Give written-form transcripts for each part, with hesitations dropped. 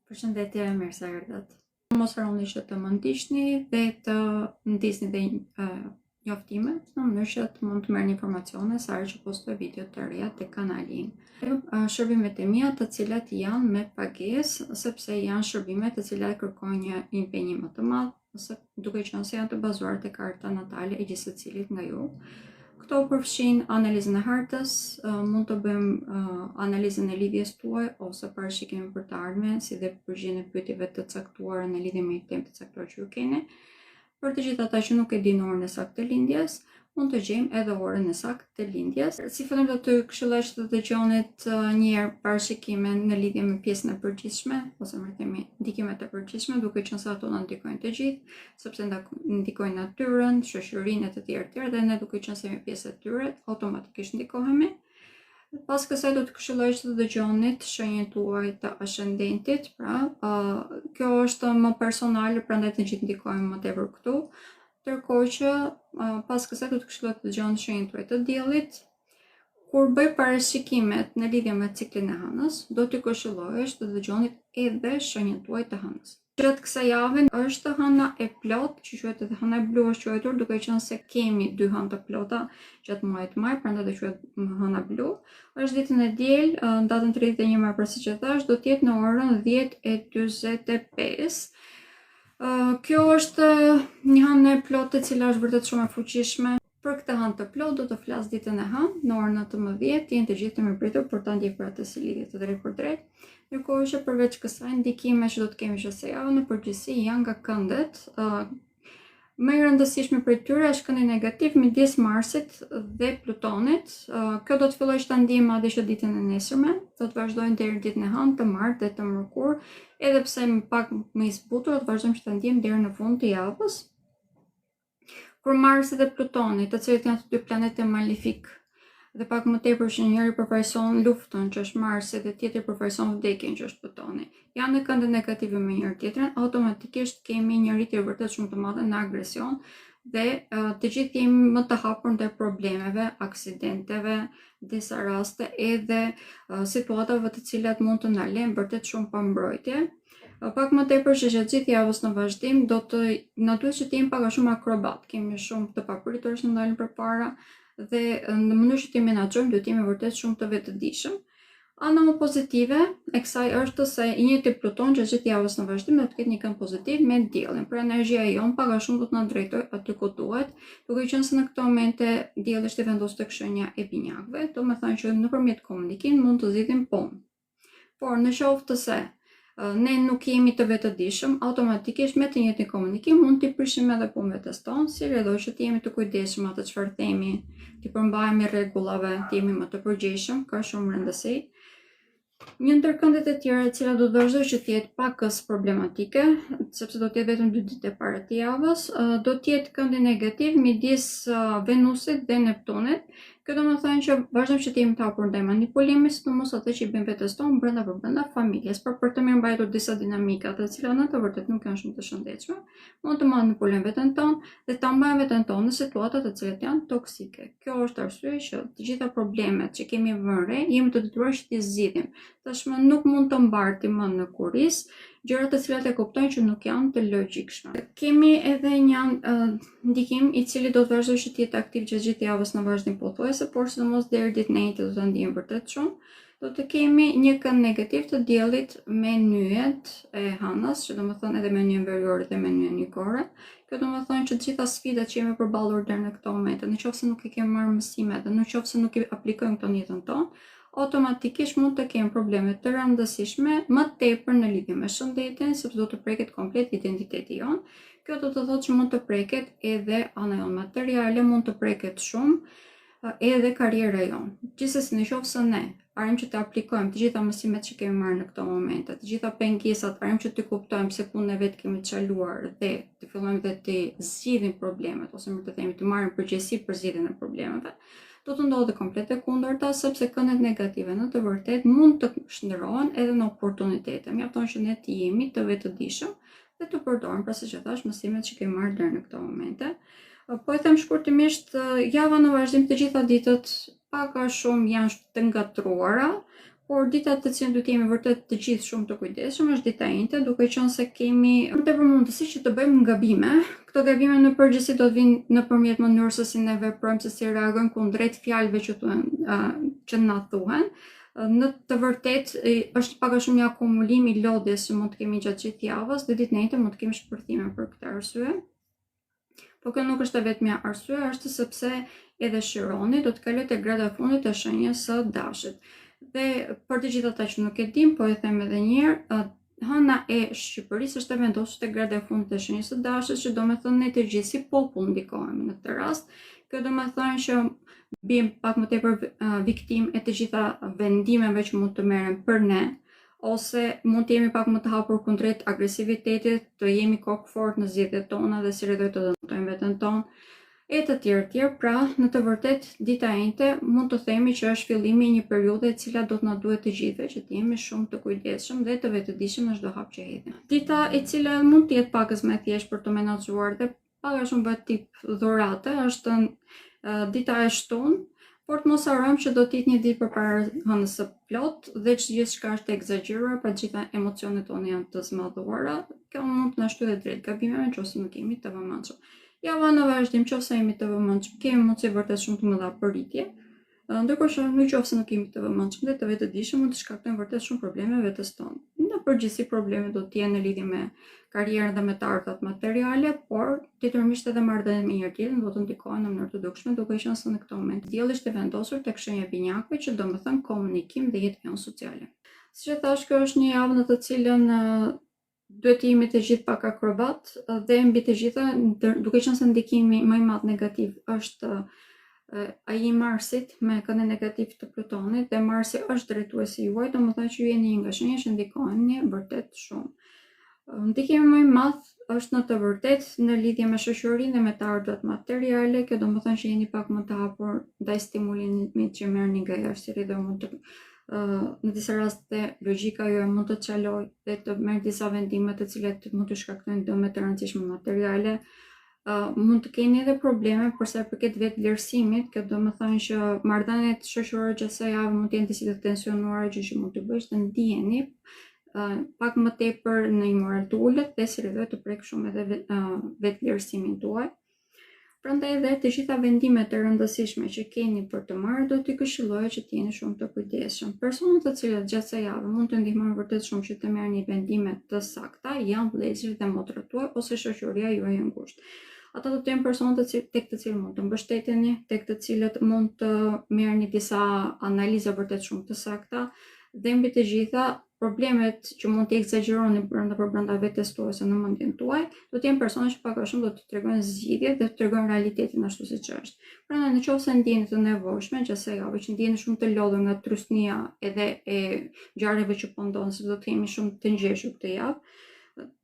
Përshëndetje, mirë se erdhët. Mos harroni që të më ndiqni dhe të ndisni dhe njoftimet në mënyrë që të mund të merrni informacione sa herë që postoj video të reja te kanali im. Shërbimet e mia të cilat janë me pagesë, sepse janë shërbime të cilat kërkojnë një impenjim më të madh, ose duke qenë se janë të bazuar te karta natale e gjithë secilit nga ju. Këto përfshin analizën e hartës, mund të bëjmë analizën e lidhjes tuaj ose parashikimin për të ardhmen, si dhe përgjigjen e pyetjeve të caktuara në lidhje me një temë të caktuar që ju keni. Për të gjithë ata që nuk e dinë orën e saktë të lindjes, mund të gjejmë edhe orën e saktë të lindjes. Si fillim do të këshilloj që të dëgjonit një herë parashikimin në lidhje me pjesën e përgjithshme, ose më themi ndikimet e përgjithshme, duke qenë se ato na ndikojnë të gjithë, sepse ndikojnë natyrën, shoqërinë e të tjerë dhe ne duke qenë se jemi pjesë e tyre, automatikisht ndikohemi. Pas kësaj do të këshilloj që të dëgjonit shenjën tuaj të ascendentit, kjo është më personale, prandaj të gjithë ndikojmë më tepër këtu. Ndërkohë që pas kësaj do të këshilloj të dëgjoni shenjën tuaj të diellit. Kur bëj parashikimet në lidhje me ciklin e hënës, do t'ju këshilloj që të dëgjoni edhe shenjën tuaj të hënës. Gjatë kësaj jave është hëna e plot, që quhet edhe hëna e blu është quajtur, duke qenë se kemi 2 hënë të plota gjatë muajit maj, prandaj do quhet hëna blu. Është ditën e diel, datën 31 maj, pra siç e thash, do të jetë në orën 10:45. Kjo është një hënë e plotë e cila është vërtet shumë e fuqishme. Për këtë hënë të plot do të flas ditën e hënë në orën 19, jenë të gjithë të mirëpritur për ta ndjekur atë si lidhje të drejtë për drejtë. Ndërkohë që përveç kësaj, ndikime që do të kemi çdo javë në përgjithësi janë nga këndet. Më e rëndësishme për tyre është këndi negativ midis Marsit dhe Plutonit. Kjo do të fillojë të ta ndjejmë madje që ditën e nesërme, do të vazhdojnë deri ditën e hënë, të martë dhe të mërkur, edhe pse më pak më i zbutur, do të vazhdojmë që ta ndjejmë deri në fund të javës. Kur Marsi dhe Plutoni, të cilët janë të dy planetë malefik, dhe pak më tepër që njëri përfaqëson luftën, që është Marsi, dhe tjetri përfaqëson vdekjen, që është Plutoni, janë në kënde negative me njëri tjetrin, automatikisht kemi një rritje vërtet shumë të madhe në agresion dhe të gjithë jemi më të hapur ndaj problemeve, aksidenteve, disa raste edhe situatave të cilat mund të na lënë vërtet shumë pa mbrojtje. Pak më tepër që gjatë gjithë javës në vazhdim na duhet që të jemi pak a shumë akrobat, kemi shumë të papritur që ndalin përpara dhe në mënyrë që të menaxhojmë duhet të jemi vërtet shumë të vetëdijshëm. Ana më pozitive e kësaj është se i njëjti Pluton gjatë gjithë javës në vazhdim do të ketë një kënd pozitiv me diellin. Pra energjia jon pak a shumë do të na drejtojë aty ku duhet, duke qenë se në këto momente dielli është i vendosur tek shenja e binjakëve, domethënë që nëpërmjet komunikimit mund të zgjidhim punë. Por në qoftë se ne nuk jemi të vetëdijshëm, automatikisht me të njëjtin komunikim mund t'i prishim edhe punën vetes tonë, si rrjedhoj që të jemi të kujdesshëm atë çfarë themi, t'i përmbahemi rregullave, të jemi më të përgjegjshëm, ka shumë rëndësi. Një ndër këndet e tjera e cila do të vazhdoj që të jetë pakës problematike, sepse do të jetë vetëm 2 ditë para të javës, do të jetë këndi negativ midis Venusit dhe Neptunit. Kjo do të thonë që vazhdojmë që të jemi të hapur ndaj manipulimit, sidomos atë që i bëjmë vetes tonë brenda familjes, për të mirëmbajtur disa dinamika të cilat në të vërtetë nuk janë shumë të shëndetshme, mund të manipulojmë veten tonë dhe ta mbajmë veten tonë në situata të cilat janë toksike. Kjo është arsye që të gjitha problemet që kemi vënë re, jemi të detyruar që t'i zgjidhim. Tashmë nuk mund të mbartim më në kuris gjëra të cilat e kuptojnë që nuk janë të logjikshme. Kemi edhe një ndikim i cili do të vazhdojë që të jetë aktiv gjatë gjithë javës në vazhdim pothuajse, por sidomos deri ditën e njëjtë do ta ndijmë vërtet shumë. Do të kemi një kënd negativ të diellit me nyjet e hënës, që domethënë edhe me nyjen veriore dhe me nyjen jugore. Kjo domethënë që të gjitha sfidat që jemi përballur deri në këtë moment, nëse nuk i kemi marrë mësime dhe nëse nuk i aplikojmë këto në jetën tonë, automatikisht mund të kemi probleme të rëndësishme më tepër në lidhje me shëndetin, sepse do të preket komplet identiteti jon. Kjo do të thotë që mund të preket edhe ana jon materiale, mund të preket shumë edhe karriera jon. Gjithsesi nëse ne arrim që të aplikojmë të gjitha mësimet që kemi marrë në këto momente, të gjitha pengesat, arrim që të kuptojmë se ku ne vetë kemi çaluar dhe të fillojmë dhe të zgjidhim problemet, ose më të themi të marrim përgjegjësi për zgjidhjen e problemeve, do të ndodhë komplet e kundërta, sepse këndet negative në të vërtet mund të shndërrohen edhe në oportunitete. Mjafton që ne të jemi të vetëdijshëm dhe të përdorim, pra siç e thash, mësimet që kemi marrë deri në këto momente. Po e them shkurtimisht, java në vazhdim të gjitha ditët pak a shumë janë të ngatruara, Por dita të cilën duhet jemi vërtet të gjithë shumë të kujdesshëm është dita inte, duke qenë se kemi më tepër mundësi që të bëjmë gabime. Këto gabime në përgjithësi do të vinë nëpërmjet mënyrës se si ne veprojmë, se si reagojmë kundrejt fjalëve që na thuhen. Në të vërtet është pak a shumë një akumulim i lodhjes që mund të kemi gjatë gjithë javës dhe ditën e njëjtën mund të kemi shpërthime për këtë arsye. Po kjo nuk është e vetmja arsye, është sepse edhe Shironi do të kalojë te grada e fundit të shenjës së dashit. Dhe për të gjithë ata që nuk e dim, po e them edhe një herë, hëna e Shqipërisë është e vendosur te grada e fundit të shenjës së dashit, që do të thonë ne të gjithë si popull ndikohemi në këtë rast. Kjo do të thonë që bim pak më tepër viktimë e të gjitha vendimeve që mund të merren për ne, ose mund të jemi pak më të hapur kundrejt agresivitetit, të jemi kokë fort në zgjedhjet tona dhe si rreth të dëmtojmë veten tonë. E të tjerë, pra në të vërtet dita ente mund të themi që është fillimi i një periudhe e cila do të na duhet të gjithëve që të jemi shumë të kujdesshëm dhe të vetëdijshëm në çdo hap që hedhim. Dita e cila mund të jetë pakës më e thjeshtë për të menaxhuar dhe pak a shumë bëhet tip dhurate është dita e shtunë, por të mos harrojmë që do të jetë një ditë përpara hënës së plot dhe që gjithçka është e egzageruar, pra gjitha emocionet tona janë të zmadhuara. Kjo mund të na shtyjë drejt gabimeve nëse nuk jemi të vëmendshëm. Java në vazhdim, nëse jemi të vëmendshëm, kemi mundësi vërtet shumë të mëdha për rritje. Ndërkohë që nëse nuk jemi të vëmendshëm dhe të vetëdijshëm, mund të shkaktojmë vërtet shumë probleme vetes tonë. Në përgjithësi probleme do të jenë në lidhje me karrierën dhe me të ardhurat materiale, por detyrimisht edhe marrëdhëniet me njëri tjetrin do të ndikojnë në mënyrë të dukshme, duke qenë se në këtë moment dielli është i vendosur tek shenja e binjakëve, që do të thonë komunikim dhe jetë jonë sociale. Siç e thash, kjo është një javë në të cilën duhet të jemi të gjithë pak akrobat dhe mbi të gjitha, duke qenë se ndikimi më i madh negativ është ai i Marsit me këndin negativ të Plutonit, dhe Marsi është drejtuesi juaj, domethënë që ju jeni një nga shenjat që ndikoheni vërtet shumë. Ndikimi më i madh është në të vërtet në lidhje me shoqërinë dhe me të ardhurat materiale. Kjo domethënë që jeni pak më të hapur ndaj stimulimit që merrni nga jashtë dhe mund të në disa raste logjika juaj mund të çalojë dhe të merr disa vendime të cilat mund të shkaktojnë dëme të rëndësishme materiale. Mund të keni edhe probleme për sa i përket vetvlerësimit, kjo do të thonë që marrëdhëniet shoqërore gjatë kësaj jave mund të jenë disi të tensionuara, gjë që mund të bëjë të ndiheni pak më tepër në një moral të ulët dhe si rreth të prek shumë edhe vetvlerësimin tuaj. Prandaj edhe të gjitha vendimet e rëndësishme që keni për të marrë do t'i këshilloj që t'jeni shumë të kujdesshëm. Personat të cilët gjatë kësaj jave mund të ndihmojnë vërtet shumë që të merrni vendime të sakta janë vëllezërit dhe motrat tuaj ose shoqëria juaj e ngushtë. Ata do të jenë personat tek të cilët mund të mbështeteni, tek të cilët mund të merrni disa analiza vërtet shumë të sakta, dhe mbi të gjitha problemet që mund të egzagjeroni brenda vetes tuaj ose në mendjen tuaj, do të jenë persona që pak a shumë do të tregojnë zgjidhje dhe të tregojnë realitetin ashtu siç është. Prandaj nëse ndjeni të nevojshme gjatë kësaj jave, që ndjeni shumë të lodhur nga trysnia edhe e ngjarjeve që po ndodhin, se do të jemi shumë të ngjeshur këtë javë,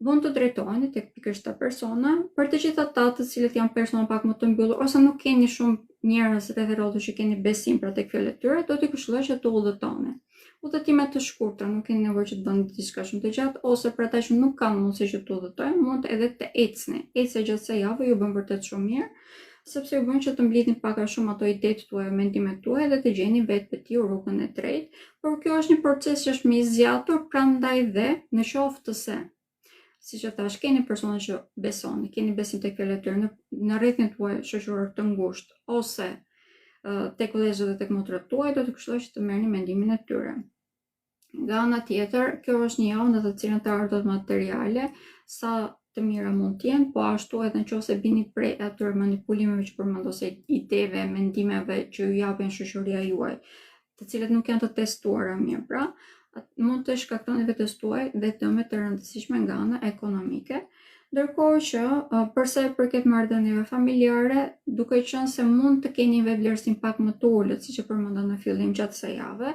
mund të drejtoheni tek pikërisht ta persona. Për të gjithë ata të cilët janë persona pak më të mbyllur ose nuk keni shumë njerëz rreth rrotës që keni besim pra tek fjalët e tyre, do t'i këshilloj që të udhëtoni. Udhëtime të shkurtra, nuk keni nevojë që të bëni diçka shumë të gjatë, ose për ata që nuk kanë mundësi që të udhëtojnë, mund edhe të ecni. Ecja gjatë kësaj jave ju bën vërtet shumë mirë, sepse ju bën që të mblidhni pak a shumë ato idetë tuaja, mendimet tuaja dhe të gjeni vetë tiu rrugën e drejtë. Por kjo është një proces që është më i zgjatur, prandaj dhe në qoftë se siç e thash, keni persona që besoni, keni besim tek fjalët e tyre në rrethin tuaj shoqëror të ngushtë ose tek vëllezërit dhe tek motrat tuaj, do të këshilloj që të merrni mendimin e tyre. Nga ana tjetër, kjo është një javë në të cilën të ardhurat materiale sa të mira mund të jenë, po ashtu edhe nëse bini prej atyre manipulimeve që përmend ose ideve, mendimeve që ju japin shoqëria juaj, të cilat nuk janë të testuara mirë, pra mund të shkaktoni vetes tuaj dhe dëme të rëndësishme nga ana ekonomike. Ndërkohë që për sa i përket marrëdhënieve familjare, duke qenë se mund të keni një vlerësim pak më të ulët, siç e përmenda në fillim gjatë kësaj jave,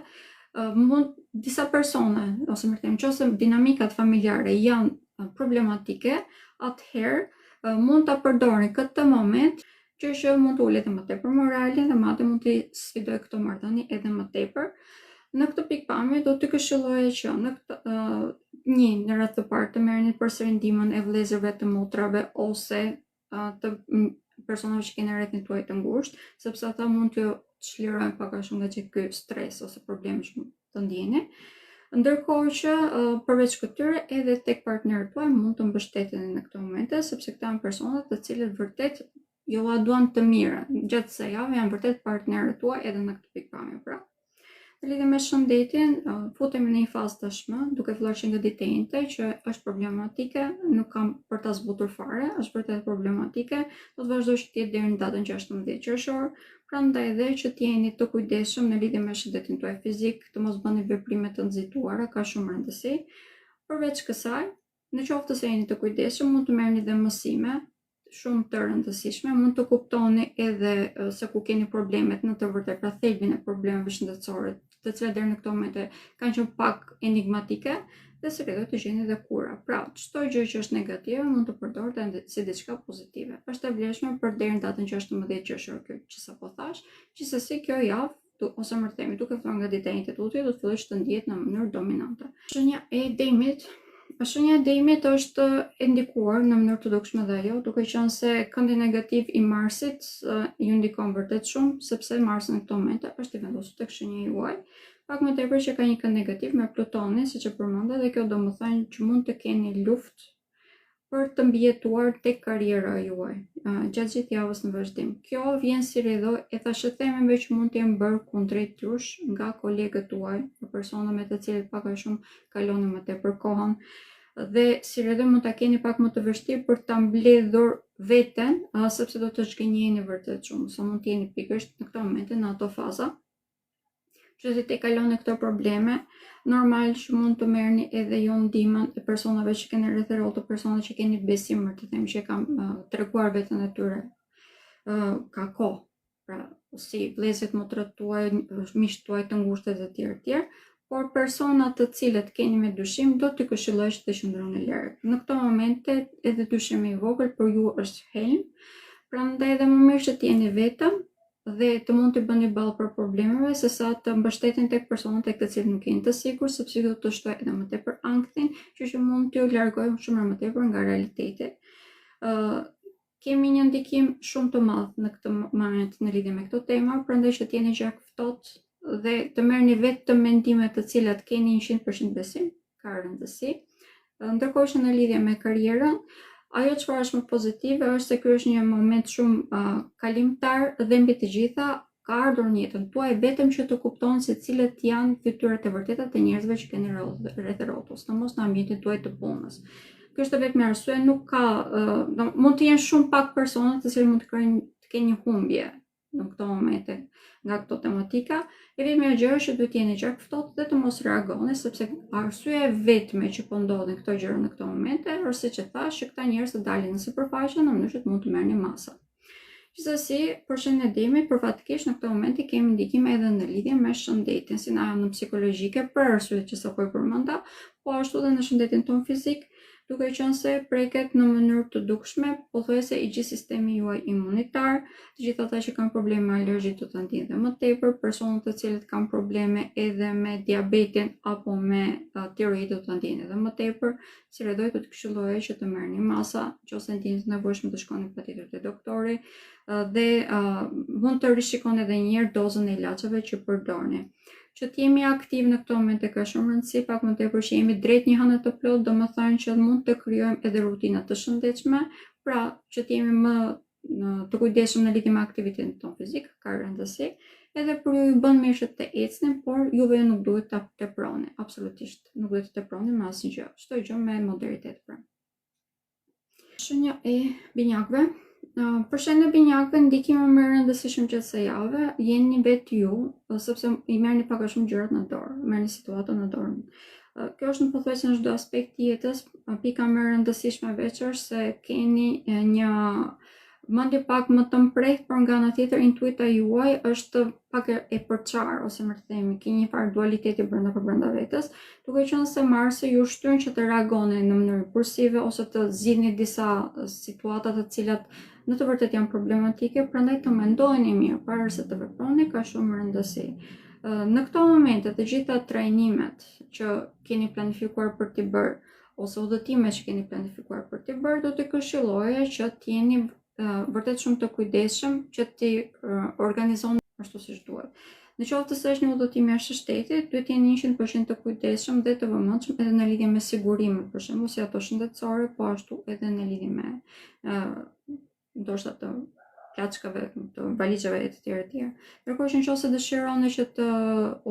mund disa persona ose më them nëse dinamikat familjare janë problematike, atëherë mund ta përdorni këtë moment që mund të ulet më tepër moralin dhe madje mund të sfidoj këto marrëdhënie edhe më tepër. Në këtë pikpamje do të këshilloja që në radhë të parë të merrni përsëri ndihmën e vëllezërve, të motrave ose të personave që keni rrethin tuaj të ngushtë, sepse ata mund t'ju çlirojnë pak a shumë nga ky stres ose probleme që të ndjeni. Ndërkohë që përveç këtyre edhe tek partnerët tuaj mund të mbështeteni në këto momente, sepse këta janë personat të cilët vërtet ju a duan të mirën. Gjatë kësaj jave janë vërtet partnerët tuaj edhe në këtë pikpamje. Pra, në lidhje me shëndetin, futemi në një fazë tashmë, duke filluar që nga ditë e njëjte që është problematike, nuk kam për ta zbutur fare, është vërtet problematike, do të vazhdoj që të jetë deri në datën 16 qershor, prandaj edhe që të jeni të kujdesshëm në lidhje me shëndetin tuaj fizik, të mos bëni veprime të nxituara, ka shumë rëndësi. Përveç kësaj, në qoftë se jeni të kujdesshëm, mund të merrni dhe mësime shumë të rëndësishme, mund të kuptoni edhe se ku keni problemet në të vërtetë, pra thelbin e problemeve shëndetësore, të cilat deri në këto momente kanë qenë pak enigmatike dhe se do të gjeni dhe kura. Pra, çdo gjë që është negative mund të përdoret si diçka pozitive. Është e vlefshme për deri në datën 16 qershor kjo që sapo thash, gjithsesi kjo javë ose më themi duke filluar nga dita e njëjtë tuti do të fillojë të ndihet në mënyrë dominante. Shenja e demit Shenja e demit është e ndikuar në mënyrë të dukshme dhe ajo, duke qenë se këndi negativ i Marsit ju ndikon vërtet shumë, sepse Marsi në këto momente është i vendosur tek shenja juaj. Pak më tepër që ka një kënd negativ me Plutonin, siç e përmenda, dhe kjo do të thënë që mund të keni luftë për të mbijetuar tek karriera juaj gjatë gjithë javës në vazhdim. Kjo vjen si rredo e thashë themeve që mund të jenë bërë kundrejt jush nga kolegët tuaj, persona me të cilët pak a shumë kaloni më tepër kohën, dhe si rredo mund ta keni pak më të vështirë për ta mbledhur veten, sepse do të zhgënjeni vërtet shumë, sa mund të jeni pikërisht në këto momente në ato faza. Që të kaloni këto probleme, normal që mund të merrni edhe ju ndihmën e personave që keni rreth juaj, të personave që keni besim, të them që kam treguar veten e tyre ka kohë, pra si vëllezërit motrat tuaj, miqtë tuaj të ngushtë dhe të tjerë, por persona të cilët keni me dyshim do t'i këshilloj që të qëndroni larg. Në këto momente edhe dyshimi i vogël për ju është helm, prandaj edhe më mirë që të jeni vetëm dhe të mund të bëni ballë për problemeve sesa të mbështeten tek personat tek të cilët nuk jeni të sigurt, sepse do të shtojë edhe më tepër ankthin, që mund t'ju largojë shumë më tepër nga realiteti. Kemi një ndikim shumë të madh në këtë moment në lidhje me këtë temë, prandaj që të jeni gjak ftohtë dhe të merrni vetëm mendime të cilat keni 100% besim, ka rëndësi. Ndërkohë që në lidhje me karrierën, ajo çfarë është më pozitive është se ky është një moment shumë kalimtar dhe mbi të gjitha ka ardhur në jetën tuaj vetëm që të kuptoni se cilat janë fytyrat e vërteta të njerëzve që keni rreth rrotës, mos në ambientin tuaj të punës. Kjo është vetëm arsye, nuk ka mund të jenë shumë pak persona të cilët mund të kenë një humbje në këto momente nga këto tematika, e vetmja gjë është që duhet jeni gjak ftohtë dhe të mos reagoni, sepse arsyeja vetme që po ndodhin këto gjëra në këto momente është siç e thash, që këta njerëz të dalin në sipërfaqe në mënyrë që mund të merrni masa. Gjithsesi, për shenjën e demit, përfatikisht në këto momente kemi ndikime edhe në lidhje me shëndetin, si në anën psikologjike, për arsyet që sapo e përmenda, po ashtu edhe në shëndetin ton fizik, duke qenë se preket në mënyrë të dukshme, pothuajse i gjithë sistemi juaj imunitar, të gjithë ata që kanë probleme alergjik do ta ndjejnë më tepër, personat të cilët kanë probleme edhe me diabetin apo me tiroidin do ta ndjejnë edhe më tepër, si rredoj të këshilloja që të merrni masa, nëse ndjeni të nevojshëm të shkoni patjetër te doktori dhe mund të rishikoni edhe një herë dozën e ilaçeve që përdorni. Që të jemi aktiv në këto momente ka shumë rëndësi, pak më tepër që jemi drejt një hëne të plotë, do më thënë që mund të krijojmë edhe rutina të shëndetshme, pra që të jemi më të kujdesshëm në lidhje me aktivitetin ton fizik, ka rëndësi, edhe për ju bën mirë që të ecni, por juve nuk duhet ta teproni, absolutisht, nuk duhet të teproni me asnjë gjë, çdo gjë me moderitet pra. Shenja e binjakëve. Për shenjën e binjakëve, ndikime më rëndësishëm gjatë kësaj jave jeni vetë ju, sepse i merrni pak a shumë gjërat në dorë, merrni situatën në dorë. Kjo është në pothuajse në çdo aspekt të jetës, pika më e rëndësishme veç është se keni një mendje pak më të mprehtë, por nga ana tjetër intuita juaj është pak e përçarë, ose më themi, keni një farë dualiteti brenda vetes, duke qenë se Marsi ju shtyn që të reagoni në mënyrë impulsive ose të zgjidhni disa situata të cilat në të vërtetë janë problematike, prandaj të mendojeni mirë para se të veproni ka shumë rëndësi. Në këto momente të gjitha trajnimet që keni planifikuar për t'i bërë ose udhëtimet që keni planifikuar për t'i bërë, do të këshilloja që të jeni vërtet shumë të kujdesshëm që t'i organizoni ashtu siç duhet. Në qoftë se është një udhëtim jashtë shtetit, duhet të jeni 100% të kujdesshëm dhe të vëmendshëm edhe në lidhje me sigurimet, për shembull, si ato shëndetësore, po ashtu edhe në lidhje me ndoshta të plaçkave, të valizhave e të tjera. Ndërkohë që nëse dëshironi që të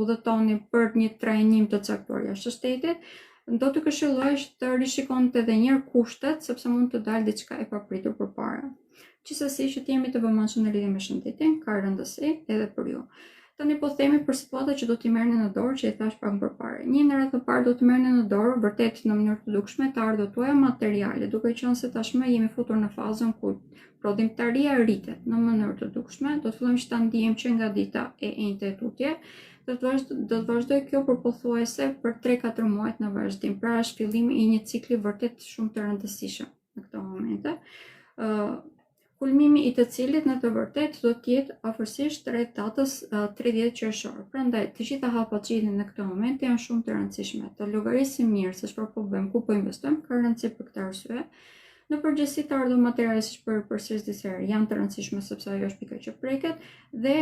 udhëtoni për një trajnim të caktuar jashtë shtetit, do të këshilloj që të rishikonte edhe një herë kushtet, sepse mund të dalë diçka e papritur përpara. Gjithsesi që të jemi të vëmendshëm në lidhje me shëndetin, ka rëndësi edhe për ju. Tani po themi për situatat që do t'i merrni në dorë, që i thash pak më përpara. Një në radhë të parë do të merrni në dorë vërtet në mënyrë të dukshme të ardhurë tuaja materiale, duke qenë se tashmë jemi futur në fazën ku prodhimtaria rritet në mënyrë të dukshme, do të fillojmë që ta ndijmë që nga dita e enjte e tutje, do të vazhdoj kjo për pothuajse për 3-4 muajt në vazhdim. Pra është fillimi i një cikli vërtet shumë të rëndësishëm në këto momente. Kulmimi i të cilit në të vërtetë do të jetë afërsisht rreth datës 30 qershor. Prandaj të gjitha hapat që jeni në këtë moment janë shumë të rëndësishme. Të llogarisim mirë se çfarë po bëjmë, ku po investojmë, ka rëndësi për këtë arsye. Në përgjithësi të ardhur materiale siç përsëris disa herë janë të rëndësishme sepse ajo është pika që preket dhe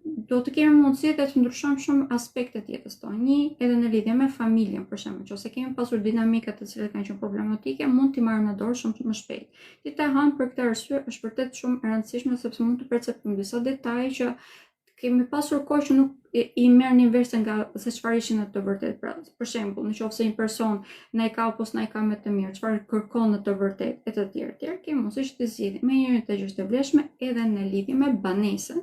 do të kemi mundësi të ndryshojmë shumë aspekte të jetës tonë. Një edhe në lidhje me familjen, për shembull, nëse kemi pasur dinamika të cilat kanë qenë problematike, mund t'i marrim në dorë shumë më shpejt. Dita e hënë për këtë arsye është vërtet shumë e rëndësishme sepse mund të perceptojmë disa detaje që kemi pasur kohë që nuk i merrnin vesh nga se çfarë ishin në të vërtetë. Pra, për shembull, nëse një person na i ka apo s'na i ka me të mirë, çfarë kërkon në të vërtetë e të tjerë, kemi mundësi që të zgjidhim me njërin të gjë të vlefshme edhe në lidhje me banesën,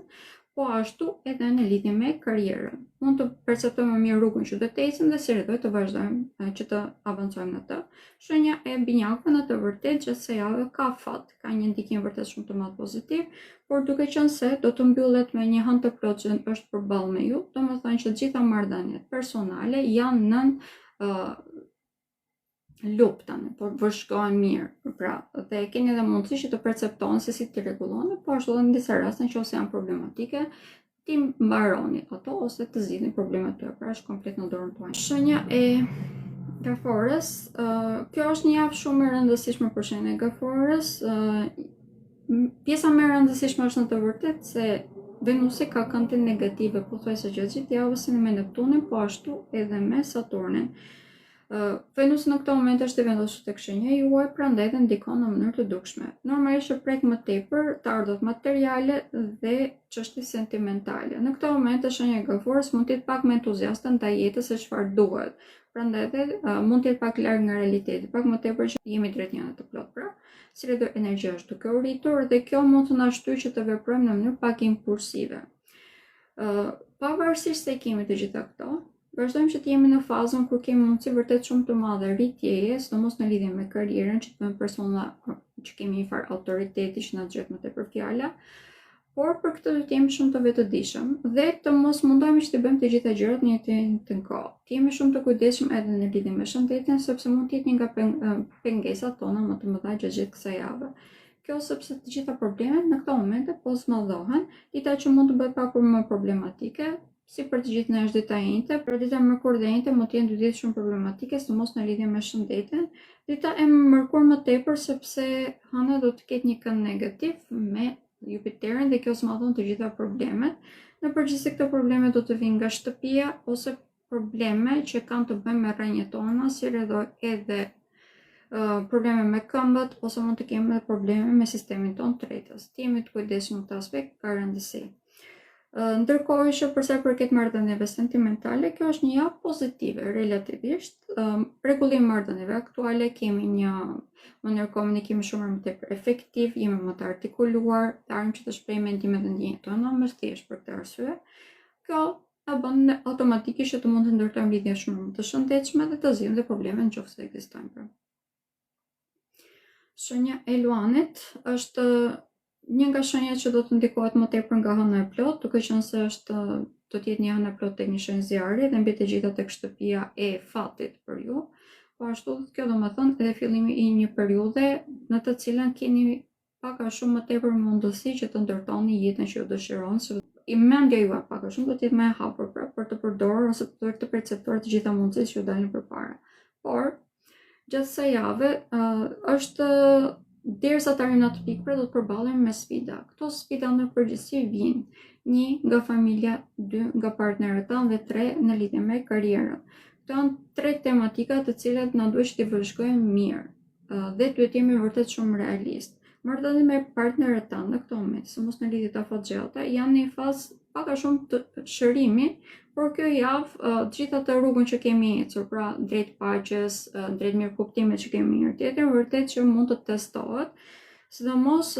po ashtu edhe në lidhje me karrierën. Mund të perceptojmë më mirë rrugën që do të ecim dhe si do të vazhdojmë që të avancojmë në të. Shenja e binjakëve në të vërtetë gjatë kësaj jave ka fat, ka një ndikim vërtet shumë të madh pozitiv, por duke qenë se do të mbyllet me një hënë të plotë që është përballë me ju, domethënë që të gjitha marrëdhëniet personale janë nën luftën, por vëshkohen mirë. Pra, dhe keni edhe mundësi që të perceptoni se si të rregulloni, po ashtu edhe në disa raste nëse janë problematike, ti mbaroni ato ose të zgjidhni problemet tuaja. Pra është komplet në dorën tuaj. Shenja e Gaforës, kjo është një javë shumë e rëndësishme për shenjën e Gaforës. Pjesa më e rëndësishme është në të vërtetë se Venusi ka këndë negative pothuajse gjatë gjithë javës me Neptunin, po ashtu edhe me Saturnin. Venusi në këtë moment është i vendosur tek shenja juaj, prandaj dhe ndikon në mënyrë të dukshme. Normalisht prek më tepër të ardhurët materiale dhe çështje sentimentale. Në këtë moment shenja e Gaforës mund të jetë pak më entuziaste ndaj jetës se çfarë duhet. Prandaj dhe mund të jetë pak larg nga realiteti, pak më tepër që jemi drejt njëra të plot. Pra, si do energjia është duke u rritur dhe kjo mund të na shtyjë që të veprojmë në mënyrë pak impulsive. Pavarësisht se kemi të gjitha këto, vazhdojmë që të jemi në fazën kur kemi mundësi vërtet shumë të madhe rritjeje, sidomos në lidhje me karrierën, që të bëjmë persona që kemi një farë autoriteti që na xhet më tepër fjala, por për këtë do të jemi shumë të vetëdijshëm dhe të mos mundohemi që të bëjmë të gjitha gjërat në një kohë. Të jemi shumë të kujdesshëm edhe në lidhje me shëndetin, sepse mund të jetë një nga pengesat tona më të mëdha gjatë gjithë kësaj jave. Kjo sepse të gjitha problemet në këto momente po smallëhen, dita që mund të bëhet pak më problematike, si për të gjithë ne është dita e njëjtë, për dita e mërkur dhe njëjtë mund të jenë dy ditë shumë problematike, sidomos në lidhje me shëndetin. Dita e mërkur më tepër sepse hëna do të ketë një kënd negativ me Jupiterin dhe kjo smallon të gjitha problemet. Në përgjithësi këto probleme do të vinë nga shtëpia ose probleme që kanë të bëjnë me rrënjët tona, si edhe probleme me këmbët ose mund të kemi probleme me sistemin tonë tretës. Të jemi të kujdesshëm në këtë aspekt, ka rëndësi. Ndërkohë që përsa i përket marrëdhënieve sentimentale, kjo është një javë pozitive relativisht. Rregullim marrëdhënieve aktuale, kemi një mënyrë komunikimi shumë më tepër efektiv, jemi më të artikuluar, të arrim që të shprehim mendimet dhe ndjenjat tona më thjesht për këtë arsye. Kjo na bën automatikisht që të mund të ndërtojmë lidhje shumë më të shëndetshme dhe të zgjidhim dhe problemet nëse ekzistojnë. Shenja e Luanit është një nga shenjat që do të ndikohet më tepër nga hëna e plotë, duke qenë se do të jetë një hënë e plotë tek një shenjë zjarri dhe mbi të gjitha tek shtëpia e fatit për ju. Po ashtu kjo do të thonë edhe fillimi i një periudhe në të cilën keni pak a shumë më tepër mundësi që të ndërtoni jetën që ju dëshironi, mendja juaj pak a shumë do të jetë më e hapur për të përdorur ose për të perceptuar të gjitha mundësitë që ju dalin përpara. Por gjatë kësaj jave është derisa të arrijmë atë pikë, do të përballemi me sfida. Këto sfida në përgjithësi vijnë 1 nga familja, 2 nga partnerët tanë dhe 3 në lidhje me karrierën. Këto janë 3 tematika të cilat na duhet t'i vëzhgojmë mirë dhe duhet jemi vërtet shumë realist. Marrëdhëniet me partnerët tanë në këtë moment, sidomos në lidhjet afatgjata, janë në fazë pak a shumë të shërimi, por kjo javë gjithë atë rrugën që kemi ecur, pra drejt paqes, drejt mirëkuptimit që kemi njëri tjetrin, vërtet që mund të testohet. Sidomos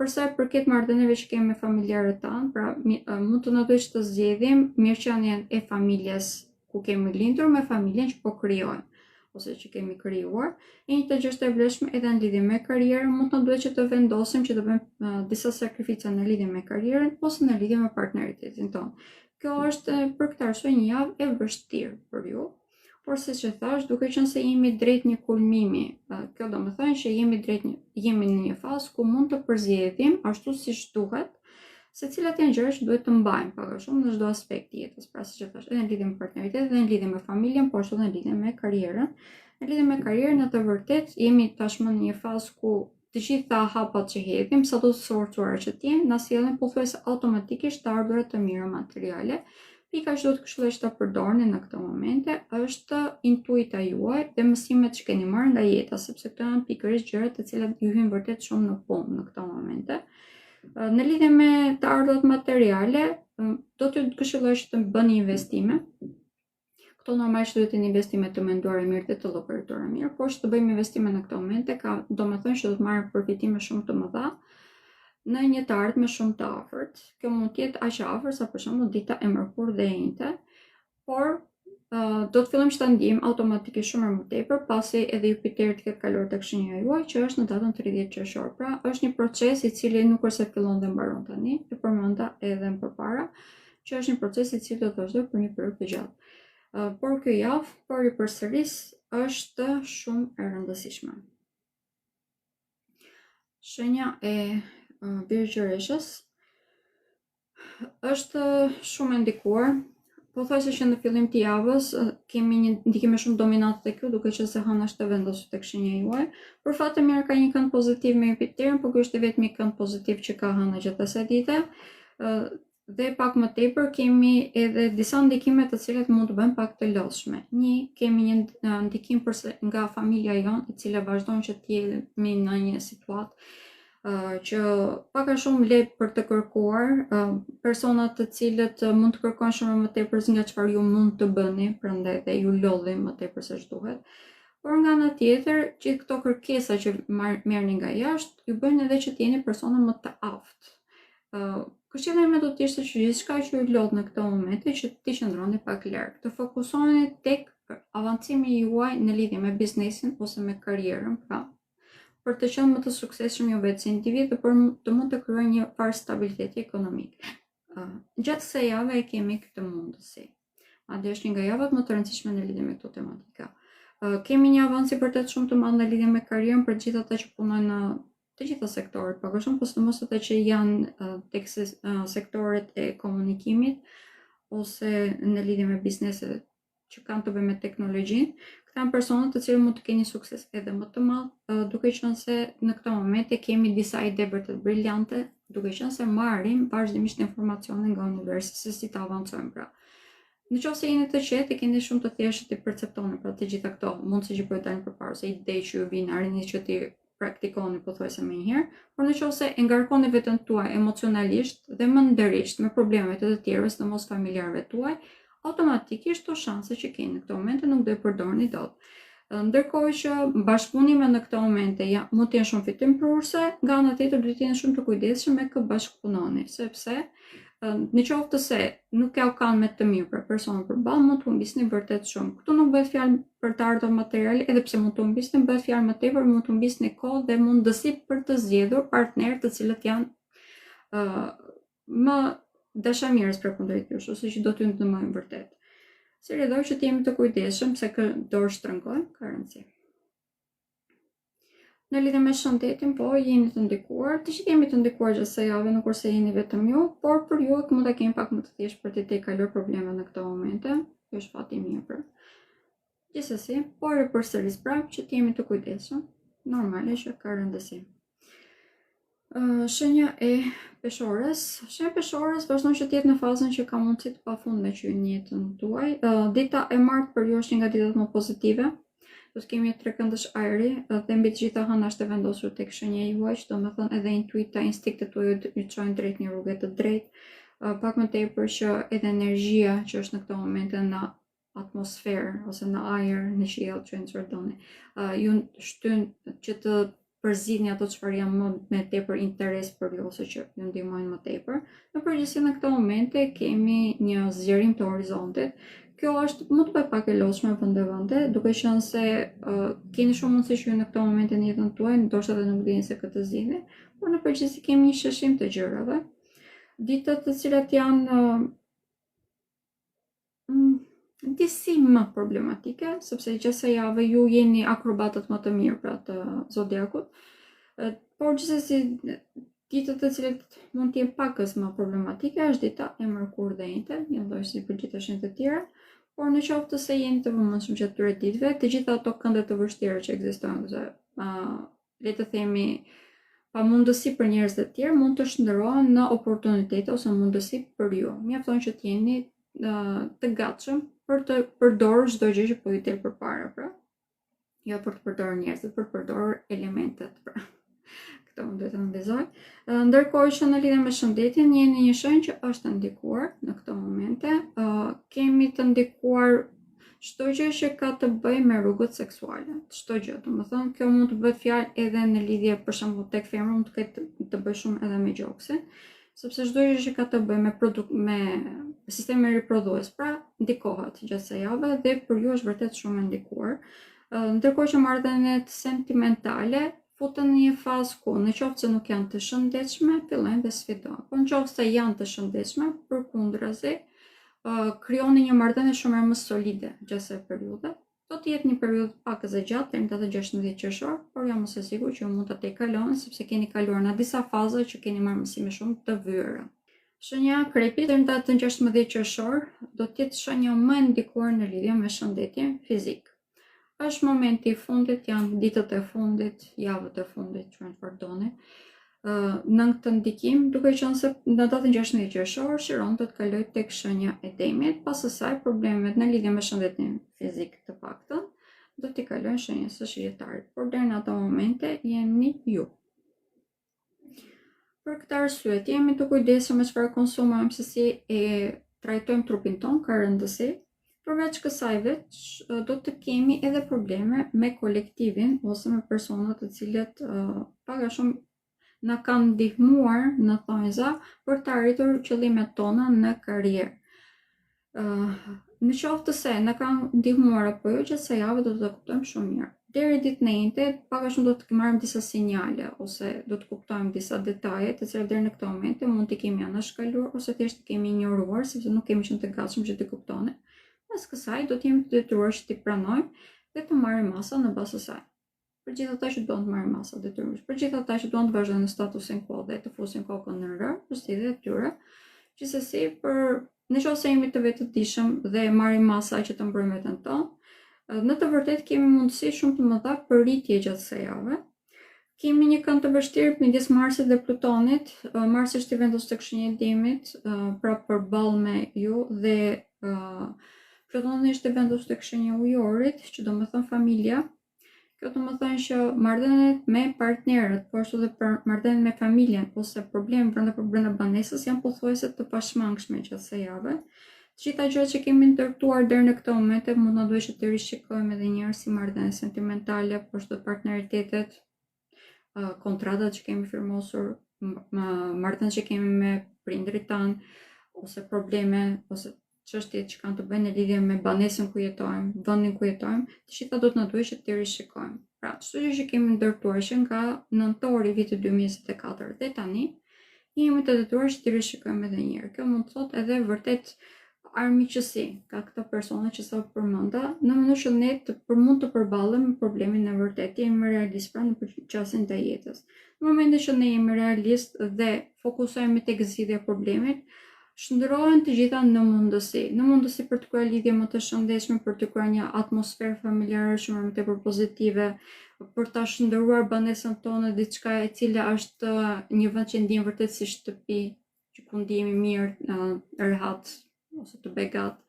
për sa i përket marrëdhënieve që kemi me familjarët tanë, pra mund të na duhet të zgjedhim mirëqenien e familjes ku kemi lindur me familjen që po krijojmë ose që kemi krijuar. E njëjta gjë është e vlefshme edhe në lidhje me karrierën, mund të duhet që të vendosim që të bëjmë disa sakrifica në lidhje me karrierën ose në lidhje me partneritetin tonë. Kjo është për këtë arsye një javë e vështirë për ju, por siç e thash, duke qenë se jemi drejt një kulmimi, kjo do të thonë që jemi në një fazë ku mund të përzgjedhim ashtu siç duhet, se cilat janë gjëra që duhet të mbajmë pak a shumë në çdo aspekt të jetës, pra siç e thash, edhe në lidhje me partneritetin, edhe në lidhje me familjen, por ashtu edhe në lidhje me karrierën. Në lidhje me karrierën, në të vërtetë jemi tashmë në një fazë ku të gjitha hapat që hedhim, sa do të sortuara që të jenë, na sjellin pothuajse automatikisht të ardhurat të mira materiale. Pika që do të këshilloj që ta përdorni në këto momente është intuita juaj dhe mësimet që keni marrë nga jeta, sepse këto janë pikërisht gjërat të cilat ju hyjnë vërtet shumë në punë në këto momente. Në lidhje me të ardhurat materiale, do t'ju këshilloj që të bëni investime. Këto normalisht duhet të jenë investime të menduara mirë dhe të llogarituara mirë, por që të bëjmë investime në këto momente, do të thonë që do të marrim përfitime shumë të mëdha në një të ardhme shumë të afërt. Kjo mund të jetë aq e afërt sa për shembull dita e mërkurë dhe e njëjtë, por do të fillojmë që ta ndjejmë automatikisht shumë më tepër pasi edhe Jupiteri të ketë kaluar tek shenja juaj, që është në datën 30 qershor. Pra është një proces i cili nuk është se fillon dhe mbaron tani, e përmenda edhe më përpara, që është një proces i cili do të vazhdojë për një periudhë të gjatë. Por kjo javë, por i përsëris, është shumë e rëndësishme. Shenja e Birgjëreshës është shumë e ndikuar. Pothuajse që në fillim të javës kemi një ndikime shumë dominante tek ju, duke qenë se hëna është e vendosur tek shenja juaj. Për fat të mirë ka një kënd pozitiv me Jupiterin, por ky është vetëm një kënd pozitiv që ka hëna gjatë asaj dite. Dhe pak më tepër kemi edhe disa ndikime të cilat mund të bëhen pak të lodhshme. Kemi një ndikim nga familja jonë, e cila vazhdon që të jemi në një situatë që pak a shumë le për të kërkuar persona të cilët mund të kërkojnë shumë më tepër nga çfarë ju mund të bëni, prandaj dhe ju lodhin më tepër se ç'duhet. Por nga ana tjetër, gjithë këto kërkesa që merrni nga jashtë ju bëjnë edhe që të jeni persona më të aftë. Këshilla ime do të ishte që gjithçka që ju lodh në këto momente që të qëndroni pak larg, të fokusoheni tek avancimi juaj në lidhje me biznesin ose me karrierën, pra për të qenë më të suksesshëm ju vetë si individ dhe për të mund të krijojë një farë stabiliteti ekonomik. Gjatë kësaj jave e kemi këtë mundësi. Madje është një nga javat më të rëndësishme në lidhje me këto tematika. Kemi një avans i vërtet shumë të madh në lidhje me karrierën për gjithë ata që punojnë në të gjitha sektorët, pak a shumë, por sidomos ata që janë tek sektorët e komunikimit ose në lidhje me bizneset që kanë të bëjnë me teknologjinë. Këta janë personat të cilët mund të kenë një sukses edhe më të madh, duke qenë se në këto momente kemi disa ide vërtet briliante, duke qenë se marrim vazhdimisht informacione nga universi se si të avancojmë. Pra, nëse jeni të qetë, keni shumë të thjeshtë të perceptoni pra të gjitha këto mundësi që po dalin përpara, ose ide që ju vijnë, arrini që ti praktikoni pothuajse më njëherë, por nëse e ngarkoni veten tuaj emocionalisht dhe mendërisht me problemet e të tjerëve, sidomos familjarëve tuaj, automatikisht to shanse që keni në këto momente nuk do i përdorni dot. Ndërkohë që bashkëpunime në këto momente mund të jenë shumë fitimprurse, nga ana tjetër duhet të jeni shumë të kujdesshëm me kë bashkëpunoni, sepse në qoftë se nuk kanë me të mirë për personin përballë, mund të humbisni vërtet shumë. Këtu nuk bëhet fjalë për të ardhur materiale, edhe pse mund të humbisni, bëhet fjalë më tepër mund të humbisni kohë dhe mundësi për të zgjedhur partner të cilët janë më dashamirës për kundrejt jush, ose që do t'ju ndihmojnë vërtet. Si rridoj që t'jemi të kujdesshëm se kë dorë shtrëngojnë, ka rëndësi. Në lidhje me shëndetin, po jeni të ndikuar, të gjithë jemi të ndikuar gjatë kësaj jave, nuk është se jeni vetëm ju, por për ju mund ta keni pak më të thjeshtë për të kaluar probleme në këto momente. Kjo është fati i mirë për. Gjithsesi, por përsëris prapë që t'jemi të kujdesshëm, normale që ka rëndësi. Shenja e peshores. Shenja e peshores vazhdon që tjetë në fazën që ka mundësi të pafundme që në jetën tuaj. Dita e martë për ju është një nga ditët më pozitive. Do të kemi 3 këndësh ajri dhe mbi të gjitha hëna është e vendosur tek shenja juaj, që do të thënë edhe intuita, instinktet tuaja ju çojnë drejt një rrugë të drejtë. Pak më tepër që edhe energjia që është në këto momente në atmosferë ose në ajër, në qiell, që çfarë doni, ju shtyn që të përzidhni ato çfarë janë më me tepër interes për ju ose që ju ndihmojnë më tepër. Në përgjithësi në këto momente kemi një zgjerim të horizontit. Kjo është më të pak e lodhshme vende, duke qenë se keni shumë mundësi që ju në këto momente në jetën tuaj, ndoshta edhe nuk dini se këtë zgjidhni, por në përgjithësi kemi një sheshim të gjërave. Ditët të cilat janë disi më problematike, sepse gjasa javë ju jeni akrobatët më të mirë pra të zodiakut, por gjithsesi ditët të cilat mund të jenë pakës më problematike është dita e mërkurë dhe njëte, një lloj si për gjithë shenjat e tjera, por në qoftë se jeni të vëmendshëm që atyre ditëve, të gjitha ato kënde të vështira që ekzistojnë, le të themi pa mundësi për njerëz të tjerë, mund të shndërrohen në oportunitete ose mundësi për ju. Mjafton që të jeni të gatshëm për të përdorur çdo gjë që po ju del përpara, pra. Jo për të përdorur njerëzit, për të përdorur elementet, pra. Këto më duhet të ndezoj. Ndërkohë që në lidhje me shëndetin, jeni një shenjë që është ndikuar në këto momente. Kemi të ndikuar çdo gjë që ka të bëjë me rrugët seksuale. Çdo gjë, domethënë kjo mund të bëhet fjalë edhe në lidhje për shembull tek femra, mund të ketë të bëjë shumë edhe me gjoksin, sepse çdo gjë që ka të bëjë me sistemin riprodhues, pra ndikohet gjatë kësaj jave dhe për ju është vërtet shumë e ndikuar. Ndërkohë që marrëdhëniet sentimentale futen në një fazë ku në qoftë se nuk janë të shëndetshme, fillojnë dhe sfidojnë. Po në qoftë se janë të shëndetshme, përkundrazi, krijoni një marrëdhënie shumë më solide gjatë kësaj periudhe. Do të jetë një periudhë pak e gjatë deri në 16 qershor, por jam mos e sigurt që mund ta tejkaloni sepse keni kaluar në disa faza që keni marrë mësime shumë të vyera. Shenja e krepit deri në 16 qershor do të jetë shenja më e ndikuar në lidhje me shëndetin fizik. Është momenti i fundit, janë ditët e fundit, javët e fundit, çfarë doni, në këtë ndikim, duke qenë se në datën 16 qershor Shiron do të kalojë tek shenja e Demit, pas asaj problemet në lidhje me shëndetin fizik të paktën do t'i kalojnë shenjës së Shijetarit, por deri në ato momente jeni ju. Për këtë arsye, jemi të kujdesshëm me çfarë konsumojmë, se si e trajtojmë trupin ton, ka rëndësi. Përveç kësaj do të kemi edhe probleme me kolektivin ose me personat të cilët pak a shumë na kanë ndihmuar në thonjza për të arritur qëllimet tona në karrierë. Në qoftë se na kanë ndihmuar apo jo, gjatë kësaj jave do të kuptojmë shumë mirë. Deri ditën e njëjtë, pak a shumë do të marrim disa sinjale ose do të kuptojmë disa detaje të cilat deri në këtë moment mund t'i kemi anashkaluar ose thjesht t'i kemi ignoruar sepse nuk kemi qenë të gatshëm që t'i kuptoni. Pas kësaj do të jemi të detyruar që t'i pranojmë dhe të marrim masa në bazë të saj. Për gjithë ata që duan të marrin masa detyrimisht, për gjithë ata që duan të vazhdojnë në statusin quo dhe të fusin kokën në rër, është ide e tyre. Gjithsesi, nëse jemi të vetëdijshëm dhe marrim masa që të mbrojmë veten tonë, në të vërtetë kemi mundësi shumë të mëdha për rritje gjatë kësaj jave. Kemi një kënd të vështirë midis Marsit dhe Plutonit. Marsi është i vendosur tek shenja e Demit, pra përballë me ju, dhe Plutoni është i vendosur tek shenja e Ujorit, që do të thonë familja. Kjo do të thonë që marrëdhëniet me partnerët, por ashtu edhe marrëdhëniet me familjen ose probleme brenda banesës janë pothuajse të pashmangshme gjatë kësaj jave. Të gjitha gjërat që kemi ndërtuar deri në këtë moment mund na duhet të rishikojmë edhe një herë si marrëdhënie sentimentale, por ashtu partneritetet, kontratat që kemi firmosur, marrëdhëniet që kemi me prindrit tanë, ose probleme, ose çështjet që kanë të bëjnë në lidhje me banesën ku jetojmë, vendin ku jetojmë, të gjitha do të na duhet që t'i rishikojmë. Pra, çdo gjë që kemi ndërtuar që nga nëntori vitit 2024 dhe tani, jemi të detyruar që t'i rishikojmë edhe një herë. Kjo mund të thotë edhe vërtet armiqësi ka këto persona që sa përmenda, në mënyrë që ne mund të përballemi me problemin e vërtetë, jemi realist pra në përqasin të jetës. Në momentin që ne jemi realist dhe fokusohemi tek zgjidhja e problemit, Shndërrohen të gjitha në mundësi për të kryer lidhje më të shëndetshme, për të kryer një atmosferë familjare shumë më tepër pozitive, për ta shndëruar banesën tonë diçka e cila është një vend që ndihem vërtet si shtëpi, që ku ndihemi mirë, rehat ose të begat.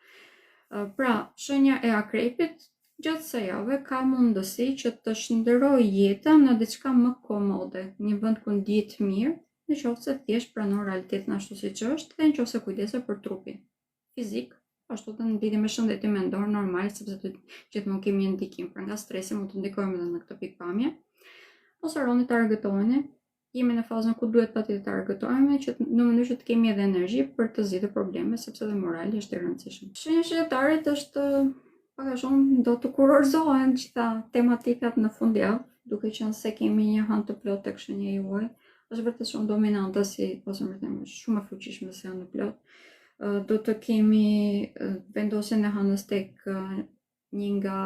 Pra, shenja e akrepit gjatë kësaj jave ka mundësi që të shndërrojë jetën në diçka më komode, një vend ku ndihet mirë, në qoftë se thjesht pranon realitetin ashtu siç është dhe në qoftë se kujdeset për trupin fizik, ashtu të në lidhje me shëndetin mendor normal, sepse gjithmonë kemi një ndikim, pra nga stresi mund të ndikojmë edhe në këtë pikpamje. Mos harroni të argëtoheni, jemi në fazën ku duhet patjetër të argëtohemi që në mënyrë që të kemi edhe energji për të zgjidhur probleme, sepse dhe morali është i rëndësishëm. Shenja e shëndetarit është pak a shumë do të kurorzohen gjitha tematikat në fundjavë, duke qenë se kemi një hënë të plotë tek shenja juaj. Është vërtet shumë dominante ose më thënë shumë e fuqishme se janë në plot. Do të kemi vendosjen e hënës tek një nga